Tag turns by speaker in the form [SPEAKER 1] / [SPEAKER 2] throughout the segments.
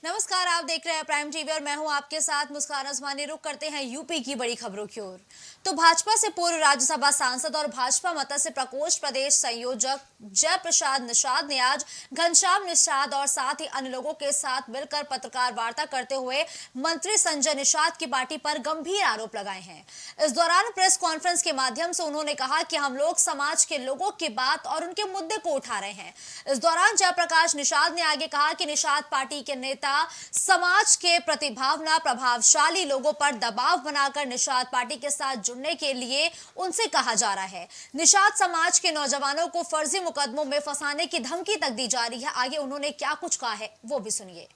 [SPEAKER 1] नमस्कार, आप देख रहे हैं प्राइम टीवी और मैं हूं आपके साथ मुस्कान अजमानी। रुक करते हैं यूपी की बड़ी खबरों की ओर। तो भाजपा से पूर्व राज्यसभा सांसद और भाजपा मत्स्य प्रकोष्ठ प्रदेश संयोजक जयप्रसाद निषाद ने आज घनश्याम निषाद और साथ ही अन्य लोगों के साथ मिलकर पत्रकार वार्ता करते हुए मंत्री संजय निषाद की पार्टी पर गंभीर आरोप लगाए हैं। इस दौरान प्रेस कॉन्फ्रेंस के माध्यम से उन्होंने कहा कि हम लोग समाज के लोगों की बात और उनके मुद्दे को उठा रहे हैं। इस दौरान जयप्रकाश निषाद ने आगे कहा कि निषाद पार्टी के नेता समाज के प्रतिभावना प्रभावशाली लोगों पर दबाव बनाकर निषाद पार्टी के साथ जुड़ने के लिए उनसे कहा जा रहा है। निषाद समाज के नौजवानों को फर्जी मुकदमों में फंसाने की धमकी तक दी जा रही है। आगे उन्होंने क्या कुछ कहा है वो भी सुनिए।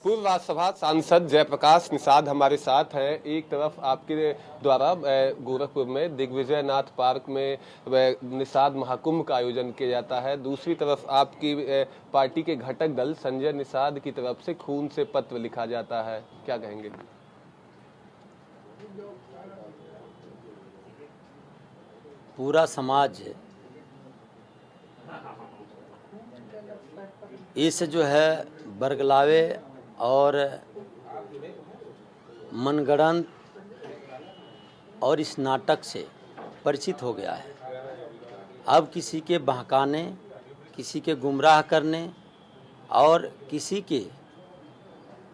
[SPEAKER 2] पूर्व राज्यसभा सांसद जयप्रकाश निषाद हमारे साथ हैं। एक तरफ आपके द्वारा गोरखपुर में दिग्विजय नाथ पार्क में निषाद महाकुंभ का आयोजन किया जाता है, दूसरी तरफ आपकी पार्टी के घटक दल संजय निषाद की तरफ से खून से पत्र लिखा जाता है, क्या कहेंगे?
[SPEAKER 3] पूरा समाज इस जो है बरगलावे और मनगढ़ंत और इस नाटक से परिचित हो गया है। अब किसी के बहकाने, किसी के गुमराह करने और किसी के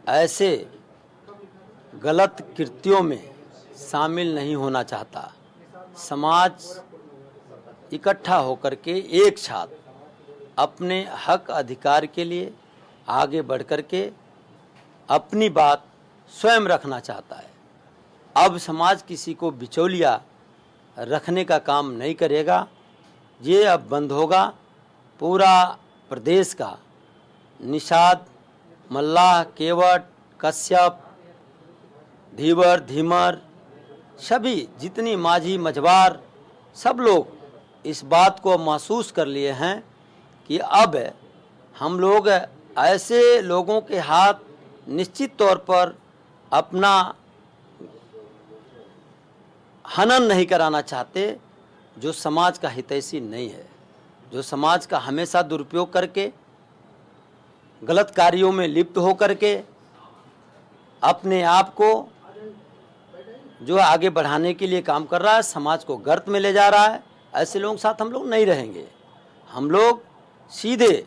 [SPEAKER 3] ऐसे गलत कृत्यों में शामिल नहीं होना चाहता। समाज इकट्ठा होकर के एक साथ अपने हक अधिकार के लिए आगे बढ़ कर के अपनी बात स्वयं रखना चाहता है। अब समाज किसी को बिचौलिया रखने का काम नहीं करेगा। ये अब बंद होगा। पूरा प्रदेश का निषाद, मल्लाह, केवट, कश्यप, धीवर, धीमर, सभी जितनी माझी मझवार सब लोग इस बात को महसूस कर लिए हैं कि अब हम लोग ऐसे लोगों के हाथ निश्चित तौर पर अपना हनन नहीं कराना चाहते, जो समाज का हितैषी नहीं है, जो समाज का हमेशा दुरुपयोग करके गलत कार्यों में लिप्त हो करके अपने आप को जो आगे बढ़ाने के लिए काम कर रहा है, समाज को गर्त में ले जा रहा है। ऐसे लोगों के साथ हम लोग नहीं रहेंगे। हम लोग सीधे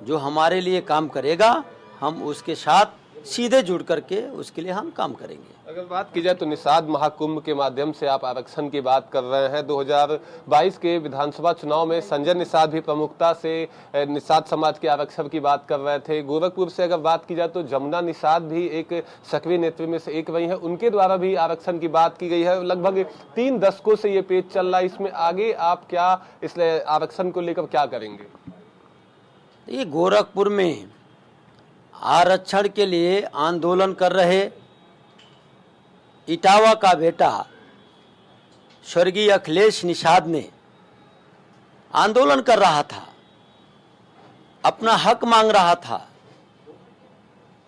[SPEAKER 3] जो हमारे लिए काम करेगा हम उसके साथ सीधे जुड़ करके उसके लिए हम काम करेंगे।
[SPEAKER 2] अगर बात की जाए तो निषाद महाकुंभ के माध्यम से आप आरक्षण की बात कर रहे हैं। 2022 के विधानसभा चुनाव में संजय निषाद भी प्रमुखता से निषाद समाज के आरक्षण की बात कर रहे थे। गोरखपुर से अगर बात की जाए तो जमुना निषाद भी एक सक्रिय नेतृत्व में से एक रही है, उनके द्वारा भी आरक्षण की बात की गई है। लगभग 3 दशकों से ये पेच चल रहा है। इसमें आगे आप क्या इस आरक्षण को लेकर क्या करेंगे?
[SPEAKER 3] ये गोरखपुर में आरक्षण के लिए आंदोलन कर रहे इटावा का बेटा स्वर्गीय अखिलेश निषाद ने आंदोलन कर रहा था, अपना हक मांग रहा था,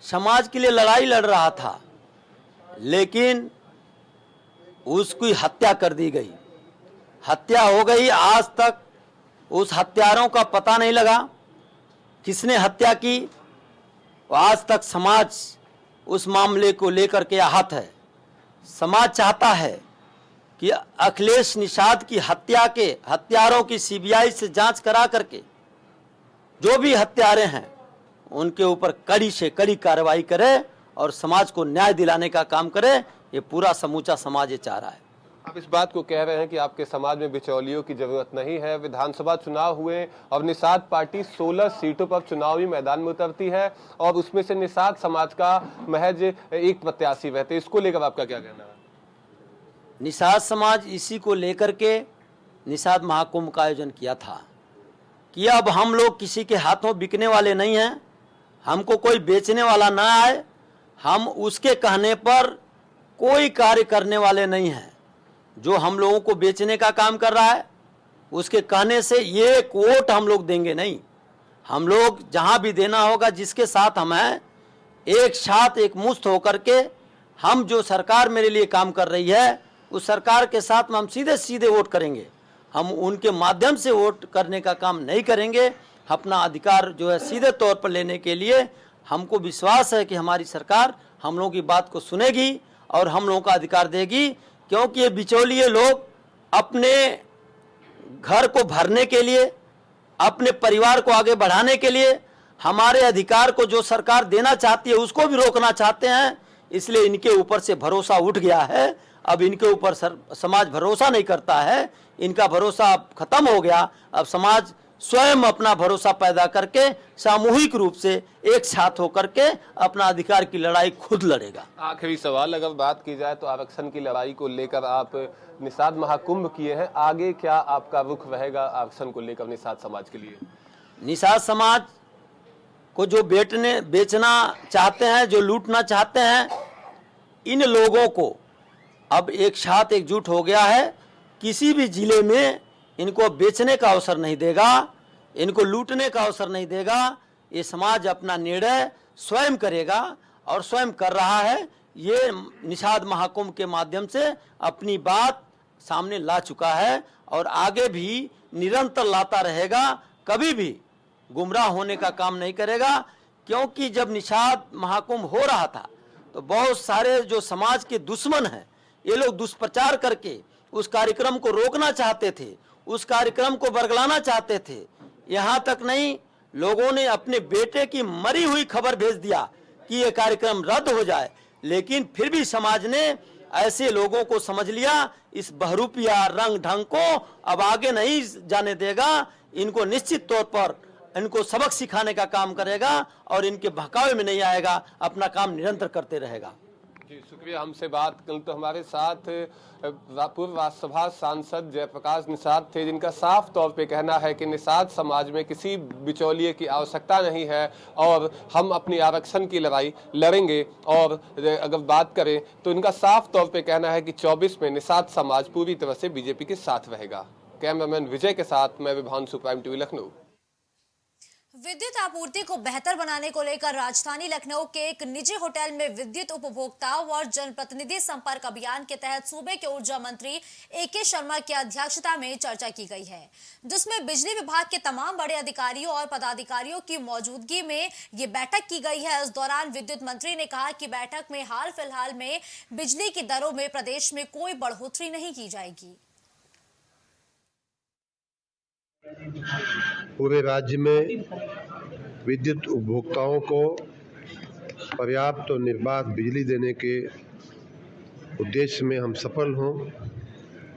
[SPEAKER 3] समाज के लिए लड़ाई लड़ रहा था, लेकिन उसकी हत्या कर दी गई। हत्या हो गई। आज तक उस हत्यारों का पता नहीं लगा किसने हत्या की। आज तक समाज उस मामले को लेकर के आहत है। समाज चाहता है कि अखिलेश निषाद की हत्या के हत्यारों की सीबीआई से जांच करा करके जो भी हत्यारे हैं उनके ऊपर कड़ी से कड़ी कार्रवाई करे और समाज को न्याय दिलाने का काम करे। ये पूरा समूचा समाज ये चाह रहा है।
[SPEAKER 2] आप इस बात को कह रहे हैं कि आपके समाज में बिचौलियों की जरूरत नहीं है। विधानसभा चुनाव हुए और निषाद पार्टी 16 सीटों पर चुनावी मैदान में उतरती है और उसमें से निषाद समाज का महज एक प्रत्याशी रहते, इसको लेकर आपका क्या कहना है?
[SPEAKER 3] निषाद समाज इसी को लेकर के निषाद महाकुंभ का आयोजन किया था कि अब हम लोग किसी के हाथों बिकने वाले नहीं हैं, हमको कोई बेचने वाला ना आए, हम उसके कहने पर कोई कार्य करने वाले नहीं हैं। जो हम लोगों को बेचने का काम कर रहा है उसके कहने से ये वोट हम लोग देंगे नहीं। हम लोग जहां भी देना होगा, जिसके साथ हम हैं, एक साथ एक मुश्त होकर के हम जो सरकार मेरे लिए काम कर रही है उस सरकार के साथ में हम सीधे सीधे वोट करेंगे। हम उनके माध्यम से वोट करने का काम नहीं करेंगे। अपना अधिकार जो है सीधे तौर पर लेने के लिए हमको विश्वास है कि हमारी सरकार हम लोगों की बात को सुनेगी और हम लोगों का अधिकार देगी, क्योंकि ये बिचौलिए लोग अपने घर को भरने के लिए, अपने परिवार को आगे बढ़ाने के लिए, हमारे अधिकार को जो सरकार देना चाहती है उसको भी रोकना चाहते हैं। इसलिए इनके ऊपर से भरोसा उठ गया है। अब इनके ऊपर समाज भरोसा नहीं करता है, इनका भरोसा अब खत्म हो गया। अब समाज स्वयं अपना भरोसा पैदा करके सामूहिक रूप से एक साथ होकर के अपना अधिकार की लड़ाई खुद लड़ेगा।
[SPEAKER 2] आखिरी सवाल, अगर बात की जाए तो आरक्षण की लड़ाई को लेकर आप निषाद महाकुंभ किए हैं, आगे क्या आपका रुख रहेगा आरक्षण को लेकर निषाद समाज के लिए?
[SPEAKER 3] निषाद समाज को जो बेचना चाहते हैं, जो लूटना चाहते हैं, इन लोगों को अब एक साथ एकजुट हो गया है। किसी भी जिले में इनको बेचने का अवसर नहीं देगा, इनको लूटने का अवसर नहीं देगा। ये समाज अपना निर्णय स्वयं करेगा और स्वयं कर रहा है। ये निषाद महाकुंभ के माध्यम से अपनी बात सामने ला चुका है और आगे भी निरंतर लाता रहेगा, कभी भी गुमराह होने का काम नहीं करेगा। क्योंकि जब निषाद महाकुंभ हो रहा था तो बहुत सारे जो समाज के दुश्मन हैं, ये लोग दुष्प्रचार करके उस कार्यक्रम को रोकना चाहते थे, उस कार्यक्रम को बरगलाना चाहते थे। यहाँ तक नहीं, लोगों ने अपने बेटे की मरी हुई खबर भेज दिया कि ये कार्यक्रम रद्द हो जाए, लेकिन फिर भी समाज ने ऐसे लोगों को समझ लिया। इस बहरूपिया रंग ढंग को अब आगे नहीं जाने देगा। इनको निश्चित तौर पर इनको सबक सिखाने का काम करेगा और इनके बहकावे में नहीं आएगा, अपना काम निरंतर करते रहेगा।
[SPEAKER 2] जी शुक्रिया। हमसे बात कल तो हमारे साथ पूर्व राज्यसभा सांसद जयप्रकाश निषाद थे, जिनका साफ तौर पे कहना है कि निषाद समाज में किसी बिचौलिए की आवश्यकता नहीं है और हम अपनी आरक्षण की लड़ाई लड़ेंगे। और अगर बात करें तो इनका साफ तौर पे कहना है कि 24 में निषाद समाज पूरी तरह से बीजेपी के साथ रहेगा। कैमरामैन विजय के साथ मैं विभांशु, प्राइम टीवी लखनऊ।
[SPEAKER 1] विद्युत आपूर्ति को बेहतर बनाने को लेकर राजधानी लखनऊ के एक निजी होटल में विद्युत उपभोक्ताओं और जनप्रतिनिधि संपर्क अभियान के तहत सूबे के ऊर्जा मंत्री AK शर्मा की अध्यक्षता में चर्चा की गई है, जिसमें बिजली विभाग के तमाम बड़े अधिकारियों और पदाधिकारियों की मौजूदगी में ये बैठक की गई है। इस दौरान विद्युत मंत्री ने कहा कि बैठक में हाल फिलहाल में बिजली की दरों में प्रदेश में कोई बढ़ोतरी नहीं की जाएगी।
[SPEAKER 4] पूरे राज्य में विद्युत उपभोक्ताओं को पर्याप्त और निर्बाध बिजली देने के उद्देश्य में हम सफल हों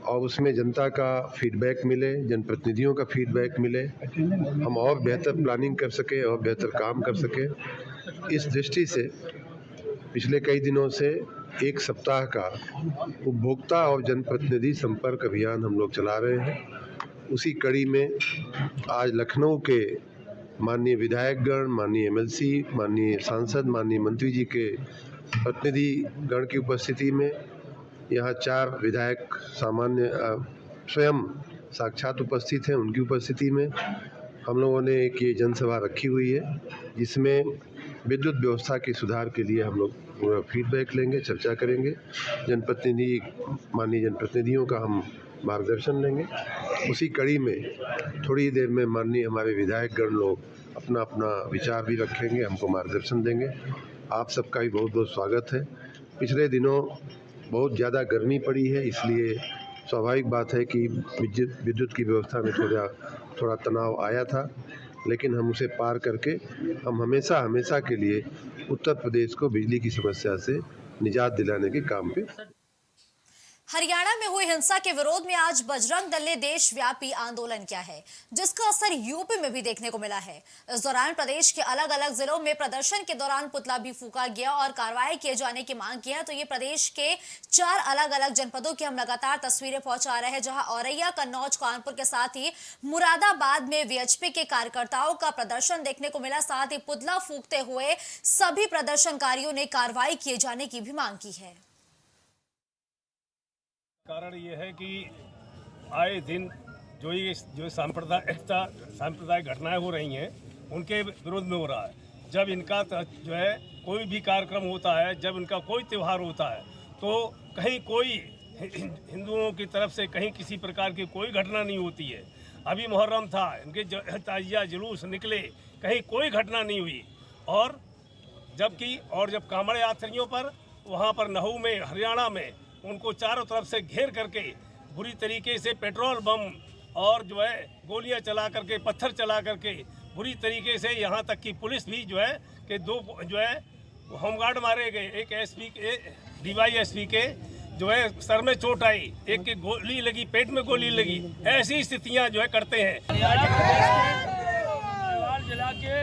[SPEAKER 4] और उसमें जनता का फीडबैक मिले, जनप्रतिनिधियों का फीडबैक मिले, हम और बेहतर प्लानिंग कर सकें और बेहतर काम कर सकें। इस दृष्टि से पिछले कई दिनों से एक सप्ताह का उपभोक्ता और जनप्रतिनिधि संपर्क अभियान हम लोग चला रहे हैं। उसी कड़ी में आज लखनऊ के माननीय विधायकगण, माननीय MLC, माननीय सांसद, माननीय मंत्री जी के प्रतिनिधि गण की उपस्थिति में यहाँ 4 विधायक सामान्य स्वयं साक्षात उपस्थित हैं। उनकी उपस्थिति में हम लोगों ने एक ये जनसभा रखी हुई है, जिसमें विद्युत व्यवस्था के सुधार के लिए हम लोग फीडबैक लेंगे, चर्चा करेंगे। माननीय जनप्रतिनिधियों का हम मार्गदर्शन लेंगे। उसी कड़ी में थोड़ी देर में माननीय हमारे विधायकगण लोग अपना अपना विचार भी रखेंगे, हमको मार्गदर्शन देंगे। आप सबका भी बहुत बहुत स्वागत है। पिछले दिनों बहुत ज़्यादा गर्मी पड़ी है, इसलिए स्वाभाविक बात है कि विद्युत की व्यवस्था में थोड़ा तनाव आया था, लेकिन हम उसे पार करके हम हमेशा के लिए उत्तर प्रदेश को बिजली की समस्या से निजात दिलाने के काम पे।
[SPEAKER 1] हरियाणा में हुई हिंसा के विरोध में आज बजरंग दल ने देशव्यापी आंदोलन किया है, जिसका असर यूपी में भी देखने को मिला है। इस दौरान प्रदेश के अलग अलग जिलों में प्रदर्शन के दौरान पुतला भी फूंका गया और कार्रवाई किए जाने की मांग की है। तो ये प्रदेश के 4 अलग अलग जनपदों की हम लगातार तस्वीरें पहुंचा रहे हैं, जहां औरैया, कन्नौज, कानपुर के साथ ही मुरादाबाद में VHP के कार्यकर्ताओं का प्रदर्शन देखने को मिला। साथ ही पुतला फूंकते हुए सभी प्रदर्शनकारियों ने कार्रवाई किए जाने की भी मांग की है।
[SPEAKER 5] कारण ये है कि आए दिन जो सांप्रदायिक घटनाएं हो रही हैं, उनके विरोध में हो रहा है। जब इनका जो है कोई भी कार्यक्रम होता है, जब इनका कोई त्यौहार होता है, तो कहीं कोई हिंदुओं की तरफ से कहीं किसी प्रकार की कोई घटना नहीं होती है। अभी मुहर्रम था, इनके ताजिया जुलूस निकले, कहीं कोई घटना नहीं हुई। और जबकि और जब कांवड़ यात्रियों पर वहाँ पर नहू में हरियाणा में उनको चारों तरफ से घेर करके बुरी तरीके से पेट्रोल बम और जो है गोलियां चला करके, पत्थर चला करके बुरी तरीके से, यहाँ तक कि पुलिस भी जो है कि 2 जो है होमगार्ड मारे गए, एक एसपी के DYSP के जो है सर में चोट आई, एक की गोली लगी, पेट में गोली लगी। ऐसी स्थितियां जो है करते हैं।
[SPEAKER 6] अलवार जिला के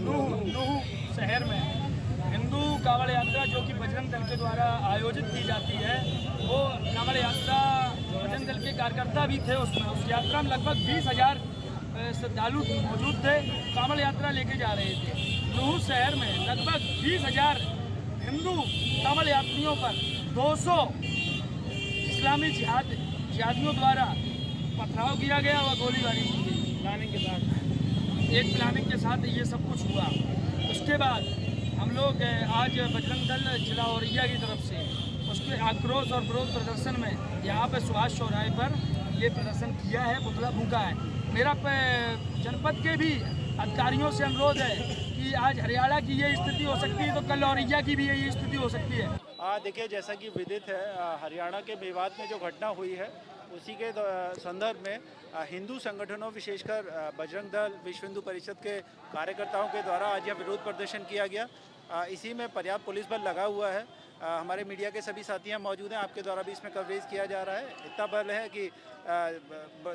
[SPEAKER 6] नूह शहर में हिंदू कांवड़ यात्रा जो कि बजरंग दल के द्वारा आयोजित की जाती है, वो कांवड़ यात्रा बजरंग दल के कार्यकर्ता भी थे उसमें। उस यात्रा में लगभग 20,000 श्रद्धालु मौजूद थे, कांवड़ यात्रा लेके जा रहे थे। नूह शहर में लगभग 20,000 हिंदू कांवड़ यात्रियों पर 200 इस्लामी जिहादियों द्वारा पथराव किया गया व गोलीबारी की गई। प्लानिंग के साथ, एक प्लानिंग के साथ ये सब कुछ हुआ। उसके बाद हम लोग आज बजरंग दल जिला औरैया की तरफ से उसके आक्रोश और विरोध प्रदर्शन में यहाँ पे सुभाष चौराहे पर ये प्रदर्शन किया है, पुतला फूंका है। मेरा जनपद के भी अधिकारियों से अनुरोध है कि आज हरियाणा की ये स्थिति हो सकती है तो कल औरैया की भी यही स्थिति हो सकती है।
[SPEAKER 7] देखिए, जैसा कि विदित है, हरियाणा के मेवात में जो घटना हुई है उसी के संदर्भ में हिंदू संगठनों, विशेषकर बजरंग दल, विश्व हिंदू परिषद के कार्यकर्ताओं के द्वारा आज यह विरोध प्रदर्शन किया गया। इसी में पर्याप्त पुलिस बल लगा हुआ है। हमारे मीडिया के सभी साथी यहाँ मौजूद हैं, आपके द्वारा भी इसमें कवरेज किया जा रहा है। इतना बल है कि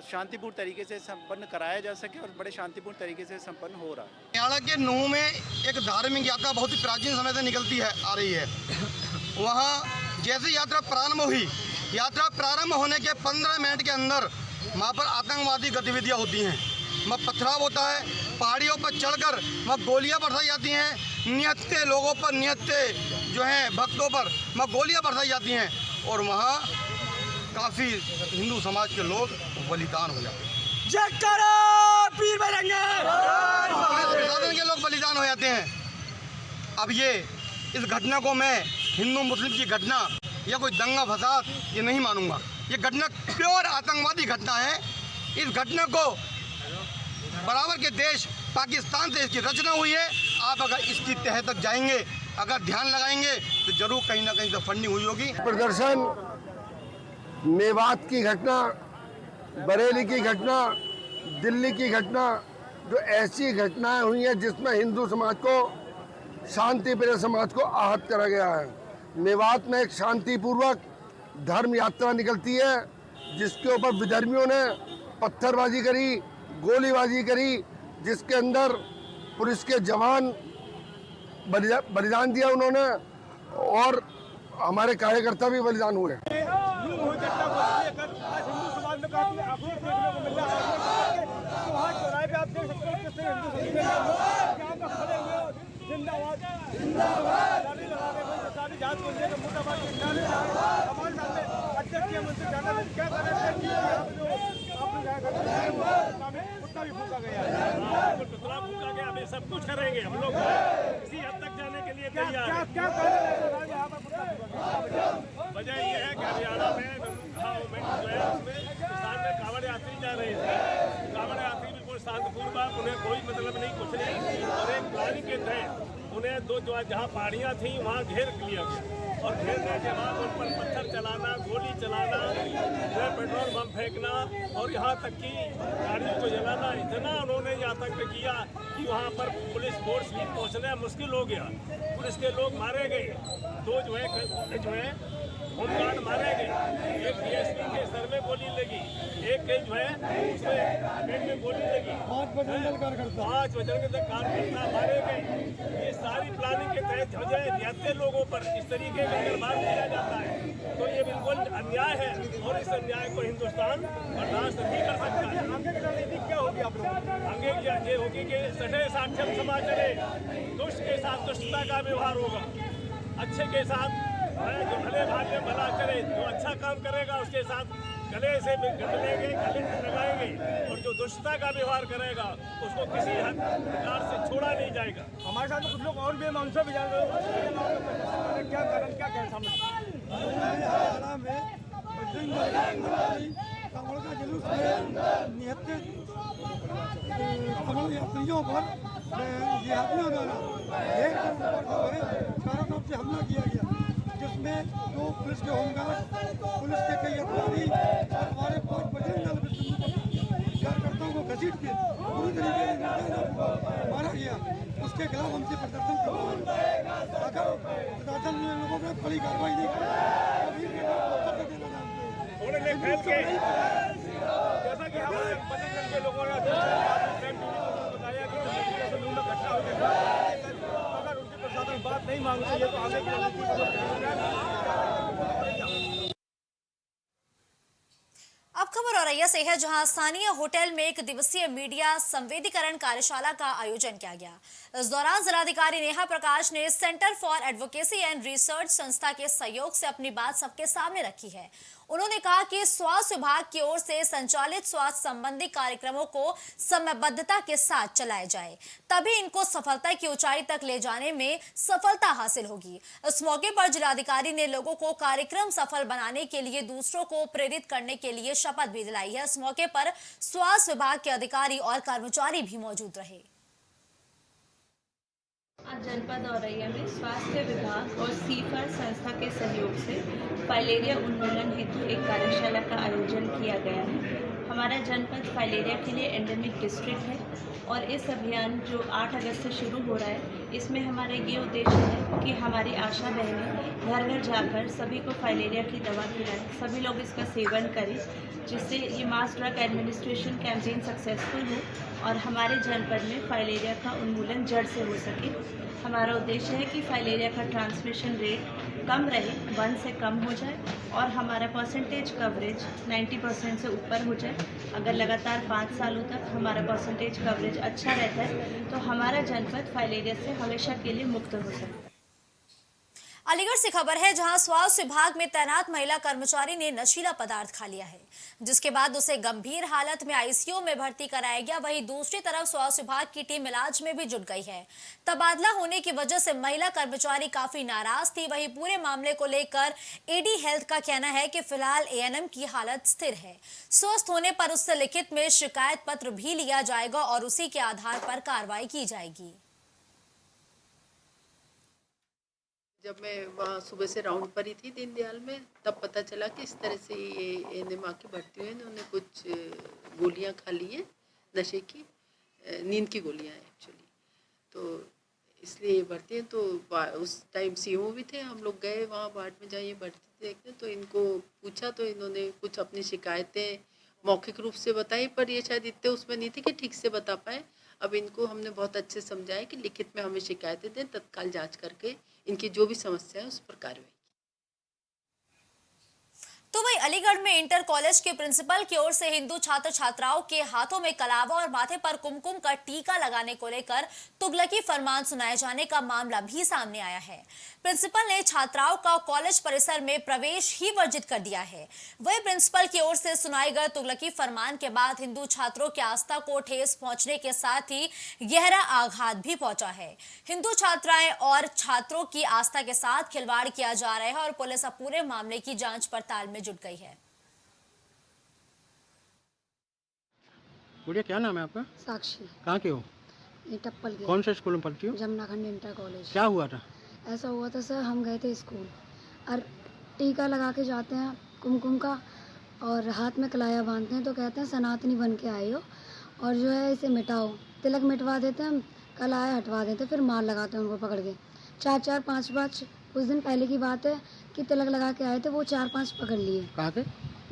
[SPEAKER 7] शांतिपूर्ण तरीके से संपन्न कराया जा सके और बड़े शांतिपूर्ण तरीके से संपन्न हो रहा है।
[SPEAKER 8] हरियाणा के नूह में एक धार्मिक यात्रा बहुत ही प्राचीन समय से निकलती है आ रही है। वहाँ जैसे यात्रा प्रारंभ हुई, यात्रा प्रारंभ होने के 15 मिनट के अंदर वहाँ पर आतंकवादी गतिविधियाँ होती हैं। वहाँ पथराव होता है, पहाड़ियों पर चढ़कर वहाँ गोलियाँ बरसाई जाती हैं, निहत्थे लोगों पर, निहत्थे जो हैं भक्तों पर वहाँ गोलियाँ बरसाई जाती हैं और वहाँ काफ़ी हिंदू समाज के लोग बलिदान हो जाते हैं।
[SPEAKER 6] जयकारा पीर बजरंग!
[SPEAKER 8] प्रशासन के लोग बलिदान हो जाते हैं। अब ये इस घटना को मैं हिंदू मुस्लिम की घटना या कोई दंगा फसाद ये नहीं मानूंगा। ये घटना प्योर आतंकवादी घटना है। इस घटना को बराबर के देश पाकिस्तान से इसकी रचना हुई है। आप अगर इसकी तह तक जाएंगे, अगर ध्यान लगाएंगे तो जरूर कहीं ना कहीं से फंडिंग हुई होगी।
[SPEAKER 4] प्रदर्शन, मेवात की घटना, बरेली की घटना, दिल्ली की घटना, जो ऐसी घटनाएं हुई हैं जिसमें हिंदू समाज को, शांति प्रिय समाज को आहत करा गया है। मेवात में एक शांतिपूर्वक धर्म यात्रा निकलती है जिसके ऊपर विधर्मियों ने पत्थरबाजी करी, गोलीबाजी करी, जिसके अंदर पुलिस के जवान बलिदान दिया उन्होंने और हमारे कार्यकर्ता भी बलिदान हुए।
[SPEAKER 5] हमें सब कुछ करेंगे हम लोग, इसी हद तक जाने के लिए तैयार हैं। वजह यह है कि हरियाणा में जो है उसमें किसान में कांवड़ यात्री जा रहे थे। कांवड़ यात्री बिल्कुल शांतिपूर्वक, उन्हें कोई मतलब नहीं, कुछ नहीं, और एक प्लानिंग के तहत उन्हें दो जहाँ पहाड़ियाँ थी वहाँ घेर लिया गया और घेरने के बाद उन पर पत्थर चलाना, गोली चलाना, पेट्रोल बम फेंकना और यहाँ तक कि गाड़ियों को जलाना, इतना उन्होंने यहाँ तक किया कि वहाँ पर पुलिस फोर्स भी पहुँचना मुश्किल हो गया। पुलिस के लोग मारे गए, 2 जो है होमगार्ड मारे गए, एक DSP के सर में गोली लगी, एक के जो है उसमें पेट में गोली लगी, 5 बजरंग दल कार्यकर्ता मारे गए। ये सारी प्लानिंग के तहत जो है निहत्थे लोगों पर इस तरीके का निर्माण किया जाता है, तो ये बिल्कुल अन्याय है और इस अन्याय को हिंदुस्तान बर्दाश्त नहीं कर सकता है। आगे की रणनीति क्या होगी आप लोग? आगे ये होगी कि सठे साक्षर समाज चले, दुष्ट के साथ दुष्टता का व्यवहार होगा, अच्छे के साथ जो भले भाग्य भला करे, जो अच्छा काम करेगा उसके साथ गले से मिलेंगे, गले लगाएंगे, और जो दुष्टता का व्यवहार करेगा उसको किसी हद प्रकार से छोड़ा नहीं जाएगा। हमारे साथ कुछ लोग और भी मानसा भी जान रहे हो, क्या कारण क्या कह सामने
[SPEAKER 6] कांवड़ का जुलूस में निहत्थे कांवड़ यात्रियों पर जिहादियों द्वारा
[SPEAKER 9] ऊपर जो है चारों तरफ से हमला किया गया, जिसमें 2 पुलिस के होमगार्ड, पुलिस के कई अधिकारी और हमारे 5 बजरंग दल कार्यकर्ताओं को घसीट के पूरी तरीके से मारा गया। उसके खिलाफ हमसे प्रदर्शन करवाया। अगर प्रशासन ने लोगों पर बड़ी कार्रवाई नहीं की
[SPEAKER 5] जैसा कि हमारे बजरंग दल के लोगों ने बताया कि घटना हो गई, अगर उनकी प्रशासन बात नहीं मानती है तो आगे की
[SPEAKER 1] अब खबर औरैया से है, जहां स्थानीय होटल में 1 दिवसीय मीडिया संवेदीकरण कार्यशाला का आयोजन किया गया। इस दौरान जिलाधिकारी नेहा प्रकाश ने centre for advocacy and research संस्था के सहयोग से अपनी बात सबके सामने रखी है। उन्होंने कहा कि स्वास्थ्य विभाग की ओर से संचालित स्वास्थ्य संबंधी कार्यक्रमों को समयबद्धता के साथ चलाया जाए, तभी इनको सफलता की ऊंचाई तक ले जाने में सफलता हासिल होगी। इस मौके पर जिलाधिकारी ने लोगों को कार्यक्रम सफल बनाने के लिए दूसरों को प्रेरित करने के लिए शपथ भी दिलाई है। इस मौके पर स्वास्थ्य विभाग के अधिकारी और कर्मचारी भी मौजूद रहे।
[SPEAKER 10] आज जनपद औरैया में स्वास्थ्य विभाग और सीफर संस्था के सहयोग से फाइलेरिया उन्मूलन हेतु एक कार्यशाला का आयोजन किया गया है। हमारा जनपद फाइलेरिया के लिए एंडेमिक डिस्ट्रिक्ट है और इस अभियान जो 8 अगस्त से शुरू हो रहा है, इसमें हमारा ये उद्देश्य है कि हमारी आशा बहनें घर घर जाकर सभी को फाइलेरिया की दवा खिलाएं, सभी लोग इसका सेवन करें, जिससे ये mass drug administration campaign successful हो और हमारे जनपद में फाइलेरिया का उन्मूलन जड़ से हो सके। हमारा उद्देश्य है कि फाइलेरिया का ट्रांसमिशन रेट कम रहे, 1 से कम हो जाए और हमारा परसेंटेज कवरेज 90% से ऊपर हो जाए। अगर लगातार 5 सालों तक हमारा परसेंटेज कवरेज अच्छा रहता है तो हमारा जनपद फाइलेरिया से हमेशा के लिए मुक्त हो सकता है।
[SPEAKER 1] अलीगढ़ से खबर है, जहां स्वास्थ्य विभाग में तैनात महिला कर्मचारी ने नशीला पदार्थ खा लिया है, जिसके बाद उसे गंभीर हालत में आईसीयू में भर्ती कराया गया। वहीं दूसरी तरफ स्वास्थ्य विभाग की टीम इलाज में भी जुट गई है। तबादला होने की वजह से महिला कर्मचारी काफी नाराज थी। वहीं पूरे मामले को लेकर एडी हेल्थ का कहना है कि फिलहाल एएनएम की हालत स्थिर है। स्वस्थ होने पर उससे लिखित में शिकायत पत्र भी लिया जाएगा और उसी के आधार पर कार्रवाई की जाएगी।
[SPEAKER 11] जब मैं वहाँ सुबह से राउंड पर ही थी दीनदयाल में, तब पता चला कि इस तरह से ये एएनएम आके भर्ती हुए। इन्होंने कुछ गोलियाँ खा ली हैं, नशे की, नींद की गोलियाँ एक्चुअली, तो इसलिए ये भर्ती हैं। तो उस टाइम सीओ भी थे, हम लोग गए वहाँ वार्ड में जहाँ ये भर्ती देखते, तो इनको पूछा तो इन्होंने कुछ अपनी शिकायतें मौखिक रूप से बताई, पर ये शायद इतने उसमें नहीं थी कि ठीक से बता पाए। अब इनको हमने बहुत अच्छे समझाया कि लिखित में हमें शिकायतें दें, तत्काल जांच करके इनकी जो भी समस्या है उस पर कार्रवाई।
[SPEAKER 1] तो वही अलीगढ़ में इंटर कॉलेज के प्रिंसिपल की ओर से हिंदू छात्र छात्राओं के हाथों में कलावा और माथे पर कुमकुम का टीका लगाने को लेकर तुगलकी फरमान सुनाए जाने का मामला भी सामने आया है। प्रिंसिपल ने छात्राओं का कॉलेज परिसर में प्रवेश ही वर्जित कर दिया है। वही प्रिंसिपल की ओर से सुनाए गए तुगलकी फरमान के बाद हिंदू छात्रों की आस्था को ठेस पहुंचने के साथ ही गहरा आघात भी पहुंचा है। हिंदू छात्राएं और छात्रों की आस्था के साथ खिलवाड़ किया जा रहा है और पुलिस अब पूरे मामले की जांच पड़ताल में जुट गई है।
[SPEAKER 12] गुड़िया, क्या नाम है आपका?
[SPEAKER 13] साक्षी।
[SPEAKER 12] कहाँ के हो?
[SPEAKER 13] ये टप्पल के।
[SPEAKER 12] कौन से स्कूल में पढ़ती हो?
[SPEAKER 13] जमुनाखंड इंटर कॉलेज।
[SPEAKER 12] क्या हुआ था?
[SPEAKER 13] ऐसा हुआ था सर, हम गए थे स्कूल और टीका लगा के जाते हैं कुमकुम का और हाथ में कलाया बांधते हैं, तो कहते हैं सनातनी बन के आए हो और जो है इसे मिटाओ। तिलक मिटवा देते हैं, कलाया हटवा देते हैं, फिर मार लगाते हैं उनको पकड़ के। 4-4, 5-5 कुछ दिन पहले की बात है कि तिलक लगा के आए थे, वो 4-5 पकड़ लिए।
[SPEAKER 12] कहाँ के?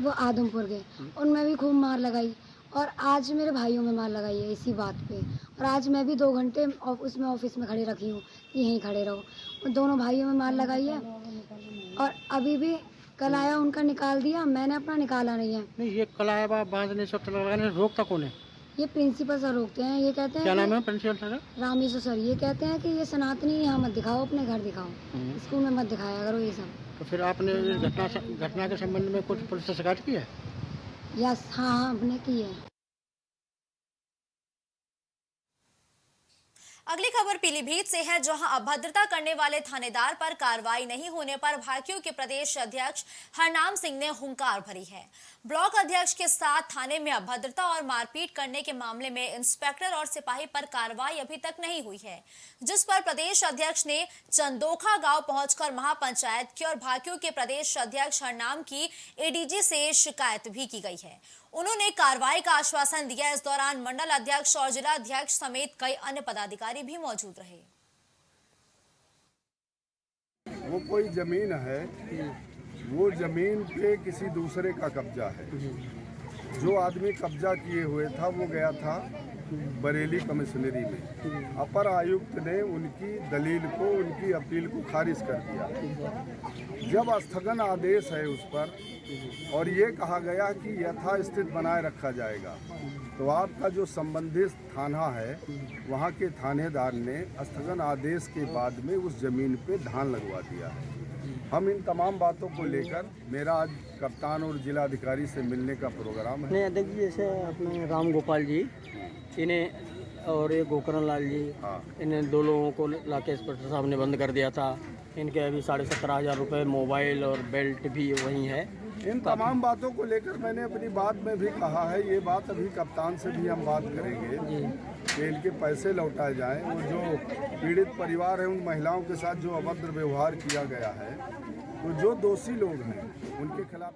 [SPEAKER 13] वो आदमपुर के। उनमें भी खूब मार लगाई और आज मेरे भाइयों में मार लगाई है इसी बात पे। और आज मैं भी 2 घंटे उसमें ऑफिस में खड़े रखी हूँ कि यहीं खड़े रहो। और दोनों भाइयों में मार लगाई है और अभी भी कलाया उनका निकाल दिया, मैंने अपना निकाला नहीं है।
[SPEAKER 12] नहीं, ये कलाया बांधने से लगाने रोकता कौन है?
[SPEAKER 13] ये प्रिंसिपल सर रोकते हैं। ये कहते हैं
[SPEAKER 12] क्या नाम है प्रिंसिपल सर?
[SPEAKER 13] रामेश्वर सर। ये कहते हैं कि ये सनातनी यहाँ मत दिखाओ, अपने घर दिखाओ, स्कूल में मत दिखाया करो ये सब।
[SPEAKER 12] तो फिर आपने इस घटना के संबंध में कुछ पुलिस से शिकायत की है?
[SPEAKER 13] यस, हाँ, हमने की है।
[SPEAKER 1] अगली खबर पीलीभीत से है, जहां अभद्रता करने वाले थानेदार पर कार्रवाई नहीं होने पर भाकियों के प्रदेश अध्यक्ष हरनाम सिंह ने हुंकार भरी है। ब्लॉक अध्यक्ष के साथ थाने में अभद्रता और मारपीट करने के मामले में इंस्पेक्टर और सिपाही पर कार्रवाई अभी तक नहीं हुई है, जिस पर प्रदेश अध्यक्ष ने चंदोखा गांव पहुंचकर महापंचायत की और भाकियों के प्रदेश अध्यक्ष हरनाम की एडीजी से शिकायत भी की गई है। उन्होंने कार्रवाई का आश्वासन दिया। इस दौरान मंडल अध्यक्ष और जिला अध्यक्ष समेत कई अन्य पदाधिकारी भी मौजूद रहे।
[SPEAKER 14] वो कोई जमीन है, वो जमीन पे किसी दूसरे का कब्जा है। जो आदमी कब्जा किए हुए था वो गया था बरेली कमिश्नरी में। अपर आयुक्त ने उनकी दलील को, उनकी अपील को खारिज कर दिया। जब स्थगन आदेश है उस पर और ये कहा गया कि यथास्थिति बनाए रखा जाएगा, तो आपका जो संबंधित थाना है वहाँ के थानेदार ने स्थगन आदेश के बाद में उस जमीन पे धान लगवा दिया है। हम इन तमाम बातों को लेकर मेरा आज कप्तान और जिला अधिकारी से मिलने का प्रोग्राम है।
[SPEAKER 12] अध्यक्ष जी, जैसे अपने राम गोपाल जी इन्हें और ये गोकरण लाल जी, इन्हें दो लोगों को लाके इंस्पेक्टर साहब ने बंद कर दिया था। इनके अभी 17,500 रुपये मोबाइल और बेल्ट भी वहीं है।
[SPEAKER 14] इन तमाम बातों को लेकर मैंने अपनी बात में भी कहा है, ये बात अभी कप्तान से भी हम बात करेंगे कि इनके पैसे लौटाए जाएं। वो जो पीड़ित परिवार है, उन महिलाओं के साथ जो अभद्र व्यवहार किया गया है, तो जो दोषी लोग हैं उनके खिलाफ।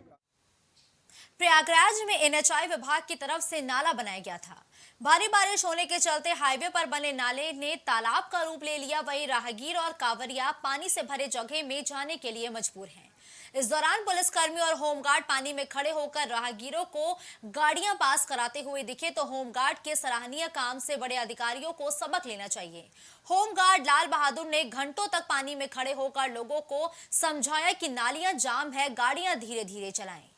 [SPEAKER 1] प्रयागराज में एनएचआई विभाग की तरफ से नाला बनाया गया था। भारी बारिश होने के चलते हाईवे पर बने नाले ने तालाब का रूप ले लिया। वहीं राहगीर और कांवरिया पानी से भरे जगह में जाने के लिए मजबूर हैं। इस दौरान पुलिसकर्मी और होमगार्ड पानी में खड़े होकर राहगीरों को गाड़ियां पास कराते हुए दिखे, तो होमगार्ड के सराहनीय काम से बड़े अधिकारियों को सबक लेना चाहिए। होमगार्ड लाल बहादुर ने घंटों तक पानी में खड़े होकर लोगों को समझाया कि नालियां जाम है, गाड़ियां धीरे धीरे चलाएं।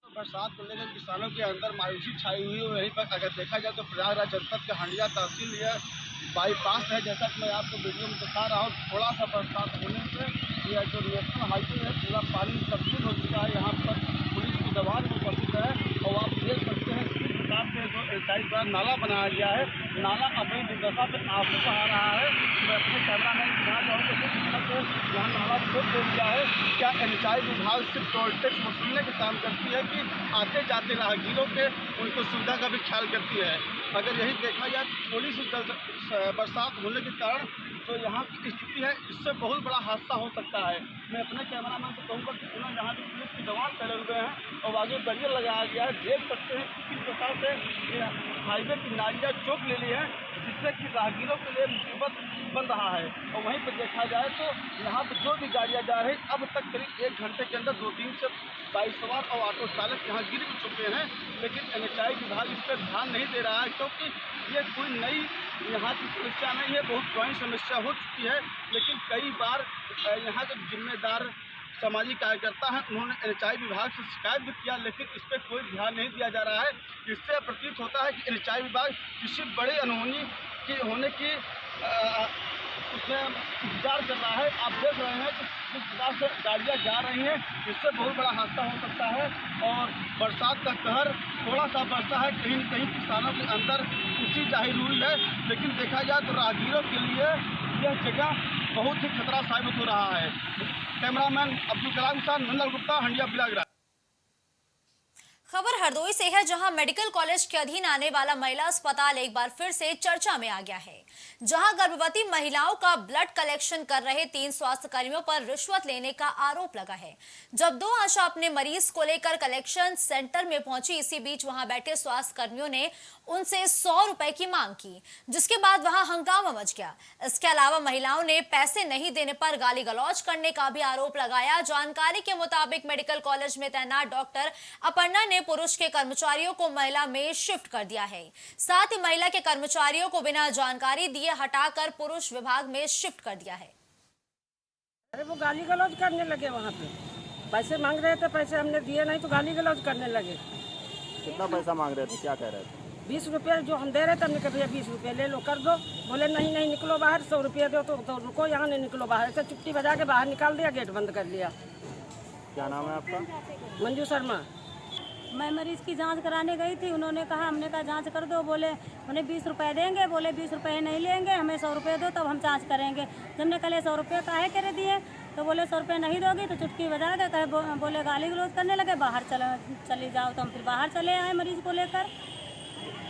[SPEAKER 8] बरसात को लेकर किसानों के अंदर मायूसी छाई हुई है। वहीं पर अगर देखा जाए तो प्रयागराज जनपद का हंडिया तहसील यह बाईपास है। जैसा कि मैं आपको वीडियो में दिखा रहा हूँ, थोड़ा सा बरसात होने से यह जो नेशनल हाईवे है पूरा पानी तब्दील हो चुका है। यहाँ पर पुलिस की दबाव भी उपस्थित है और आप देख सकते हैं किस प्रकार से जो एनएचआई द्वारा नाला बनाया गया है, नाला अपनी दुर्दशा से आंसू बहा रहा है। मैं अपने कैमरा मैन दिखाना चाहूँगा कि यहाँ नाला खोद दिया है। क्या एनएचआई विभाग सिर्फ टोल टैक्स वसूलने का काम करती है कि आते जाते राहगीरों के उनको सुविधा का भी ख्याल करती है? अगर यही देखा जाए थोड़ी सी बरसात होने के कारण तो यहाँ की स्थिति है, इससे बहुत बड़ा हादसा हो सकता है। मैं अपने कैमरामैन से कहूँगा कि उन्होंने यहाँ भी पुलिस की जवान चले हुए हैं और आगे बैरियर लगाया गया है। देख सकते हैं किस प्रकार से हाईवे की नालियाँ चौक ले ली है, जिससे कि राहगीरों के लिए मुसीबत बन रहा है। और वहीं पर देखा जाए तो यहाँ पर जो भी गाड़ियाँ जा रही अब तक करीब 1 घंटे के अंदर 2-3 से बाइक सवार और ऑटो चालक यहाँ गिर भी चुके हैं, लेकिन एनएचआई विभाग इस पर ध्यान नहीं दे रहा है, क्योंकि ये कोई नई यहाँ की समस्या नहीं है, बहुत पुरानी समस्या हो चुकी है। लेकिन कई बार यहाँ के जिम्मेदार सामाजिक कार्यकर्ता हैं, उन्होंने एनएचआई विभाग से शिकायत भी किया, लेकिन इस पर कोई ध्यान नहीं दिया जा रहा है। इससे प्रतीत होता है कि एनएचआई विभाग किसी बड़े अनहोनी की होने की उसमें इंतजार कर रहा है। आप देख रहे हैं कि जिस प्रकार से गाड़ियाँ जा रही हैं, इससे बहुत बड़ा हादसा हो सकता है। और बरसात का कहर थोड़ा सा बरसा है, कहीं न कहीं किसानों के अंदर खुशी जाहिर हुई है, लेकिन देखा जाए तो राहगीरों के लिए यह जगह बहुत ही खतरा साबित हो रहा है। कैमरामैन अब्दुल कलाम के साथ नंदल गुप्ता, हंडिया प्रयागराज।
[SPEAKER 1] खबर हरदोई से है, जहां मेडिकल कॉलेज के अधीन आने वाला महिला अस्पताल एक बार फिर से चर्चा में आ गया है। जहां गर्भवती महिलाओं का ब्लड कलेक्शन कर रहे 3 स्वास्थ्य कर्मियों पर रिश्वत लेने का आरोप लगा है। जब 2 आशा अपने मरीज को लेकर कलेक्शन सेंटर में पहुंची, इसी बीच वहां बैठे स्वास्थ्य कर्मियों ने उनसे 100 रुपए की मांग की, जिसके बाद वहां हंगामा मच गया। इसके अलावा महिलाओं ने पैसे नहीं देने पर गाली गलौज करने का भी आरोप लगाया। जानकारी के मुताबिक मेडिकल कॉलेज में तैनात डॉक्टर अपर्णा ने पुरुष के कर्मचारियों को महिला में शिफ्ट कर दिया है। साथ ही महिला के कर्मचारियों को बिना जानकारी दिए हटाकर पुरुष विभाग में शिफ्ट कर दिया है।
[SPEAKER 15] अरे वो गाली गलौज करने लगे, वहाँ पे पैसे मांग रहे थे, पैसे हमने दिए नहीं तो गाली गलौज करने लगे।
[SPEAKER 16] कितना पैसा मांग रहे थे, क्या कह रहे थे?
[SPEAKER 15] 20 रुपये जो हम दे रहे थे, हमने कहा भैया 20 रुपये ले लो, कर दो। बोले नहीं नहीं निकलो बाहर, 100 रुपये दो तो रुको, यहाँ नहीं निकलो बाहर। ऐसे चुट्टी बजा के बाहर निकाल दिया, गेट बंद कर लिया।
[SPEAKER 16] क्या नाम है आपका?
[SPEAKER 15] मंजू शर्मा।
[SPEAKER 17] मैं मरीज़ की जांच कराने गई थी, उन्होंने कहा, हमने कहा जांच कर दो, बोले उन्हें 20 रुपये देंगे, बोले 20 रुपये नहीं लेंगे, हमें 100 रुपये दो तब हम जांच करेंगे। जब हमने कहा 100 रुपये काहे करे दिए, तो बोले 100 रुपये नहीं दोगी तो चुटकी बजा के कहे, बोले गाली गलौज करने लगे, बाहर चली जाओ। तो हम फिर बाहर चले आए मरीज़ को लेकर।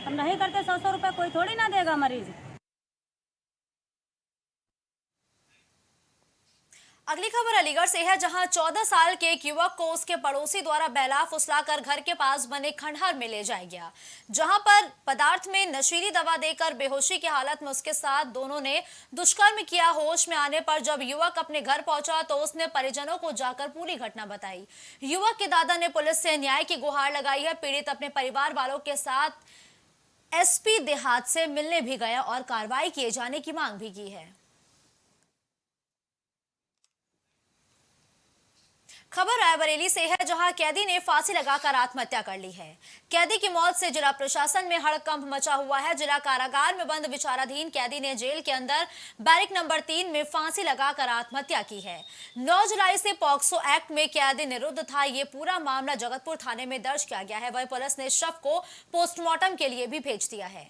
[SPEAKER 17] हम नहीं करते, 100 रुपये कोई थोड़ी ना देगा मरीज़।
[SPEAKER 1] अगली खबर अलीगढ़ से है, जहां 14 साल के एक युवक को उसके पड़ोसी द्वारा बहला फुसलाकर घर के पास बने खंडहर में ले जाया गया, जहां पर पदार्थ में नशीली दवा देकर बेहोशी की हालत में उसके साथ दोनों ने दुष्कर्म किया। होश में आने पर जब युवक अपने घर पहुंचा तो उसने परिजनों को जाकर पूरी घटना बताई। युवक के दादा ने पुलिस से न्याय की गुहार लगाई है। पीड़ित अपने परिवार वालों के साथ एसपी देहात से मिलने भी गया और कार्रवाई किए जाने की मांग भी की है। खबर रायबरेली से है, जहां कैदी ने फांसी लगाकर आत्महत्या कर ली है। कैदी की मौत से जिला प्रशासन में हड़कंप मचा हुआ है। जिला कारागार में बंद विचाराधीन कैदी ने जेल के अंदर बैरिक नंबर 3 में फांसी लगाकर आत्महत्या की है। 9 जुलाई से पॉक्सो एक्ट में कैदी निरुद्ध था। ये पूरा मामला जगतपुर थाने में दर्ज किया गया है। वहीं पुलिस ने शव को पोस्टमार्टम के लिए भी भेज दिया है।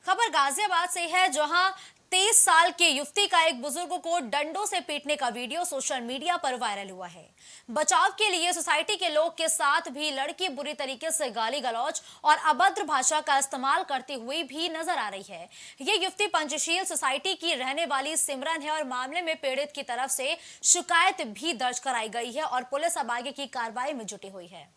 [SPEAKER 1] खबर गाजियाबाद से है, जहां 23 साल के युवती का एक बुजुर्ग को डंडों से पीटने का वीडियो सोशल मीडिया पर वायरल हुआ है। बचाव के लिए सोसाइटी के लोग के साथ भी लड़की बुरी तरीके से गाली गलौज और अभद्र भाषा का इस्तेमाल करती हुई भी नजर आ रही है। ये युवती पंचशील सोसाइटी की रहने वाली सिमरन है और मामले में पीड़ित की तरफ से शिकायत भी दर्ज कराई गई है और पुलिस अब आगे की कार्रवाई में जुटी हुई है।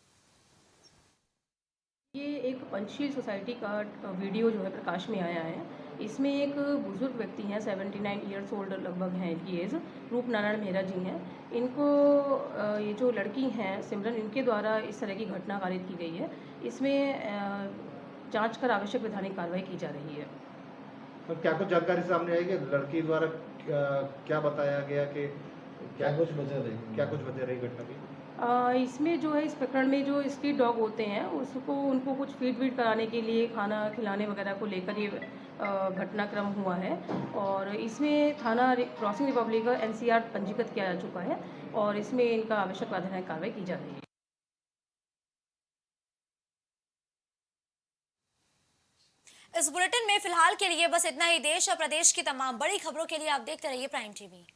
[SPEAKER 18] ये एक पंचशील सोसाइटी का वीडियो जो है प्रकाश में आया है। इसमें एक बुजुर्ग व्यक्ति हैं, 79 ईयर्स ओल्ड लगभग हैं इनकी एज, रूप नारायण मेहरा जी हैं। इनको ये जो लड़की हैं सिमरन, इनके द्वारा इस तरह की घटना वारित की गई है। इसमें जांच कर आवश्यक वैधानिक कार्रवाई की जा रही है।
[SPEAKER 16] तो क्या कुछ जानकारी सामने आई कि लड़की द्वारा क्या बताया गया कि क्या कुछ वजह रही घटना की?
[SPEAKER 18] इसमें जो है इस प्रकरण में जो स्ट्रीट डॉग होते हैं उनको कुछ फीड कराने के लिए खाना खिलाने वगैरह को लेकर ये घटनाक्रम हुआ है और इसमें थाना क्रॉसिंग रिपब्लिक NCR पंजीकृत किया जा चुका है और इसमें इनका आवश्यक वैधानिक कार्रवाई की जा रही है।
[SPEAKER 1] इस बुलेटिन में फिलहाल के लिए बस इतना ही। देश और प्रदेश की तमाम बड़ी खबरों के लिए आप देखते रहिए प्राइम टीवी।